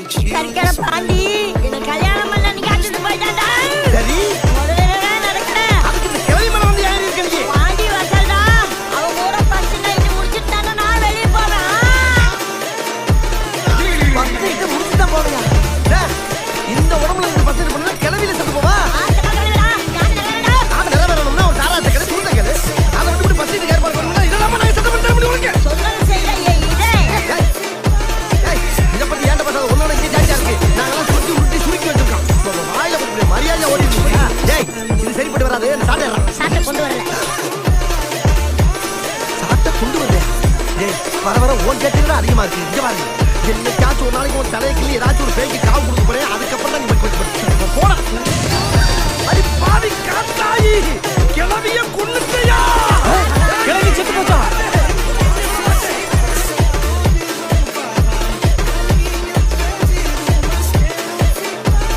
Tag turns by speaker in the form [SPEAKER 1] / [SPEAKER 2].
[SPEAKER 1] கரிக்கட பாண்டி என்ன கல்யாணம் பண்ண நீ காட்டுட்டு போயிட்டாடா.
[SPEAKER 2] சரி
[SPEAKER 1] முதல்ல நடக்கல
[SPEAKER 2] அதுக்கு இந்த கிளவி மலை வந்து யாரு இருக்கீங்க?
[SPEAKER 1] பாண்டி வசல்டா. அவ கூட பத்து நைட்டு முடிச்சிட்டானா நான் வெளிய போறேன்.
[SPEAKER 2] பத்து நைட்டு முடிச்சு தான் போவியா? இந்த உடம்புல இந்த பத்து பண்ணா கிளவியில செத்து போவா? நான் நிலவரணும்னா ஒரு தாராட்ட கடை சூழ்ந்த கடை அதை விட்டு பத்து நைட்டு ஏற்பாடு பண்ணணும்னா இதெல்லாம் நான் சட்டம் பண்ண முடியும் உனக்கு.
[SPEAKER 1] சொல்றது செய்ய இதே
[SPEAKER 2] இதை பத்தி ஏன்ட பேசாத ஒன்னோட இங்கே ஜாலியா இருக்கு. நாங்கெல்லாம் சுருட்டி உருட்டி சுருக்கி வச்சிருக்கோம். வாயில போட்டு மரியாதையா ஓடி இருக்கீங்க. டேய் இது சரிப்பட்டு வராது.
[SPEAKER 1] சாட்டை கொண்டு வரல.
[SPEAKER 2] சாட்டை கொண்டு வந்தேன். டேய் வர வர ஓன் கேட்டீங்க அதிகமா இருக்கு. இங்க பாருங்க என்னைக்காச்சும் ஒரு நாளைக்கு ஒரு தலையை கிள்ளி ஏதாச்சும் ஒரு பேய்க்கு காவு கொடுக்க போறேன். அதுக்கப்புறம் தான் நீ போடா. அடி பாவி காத்தாயி.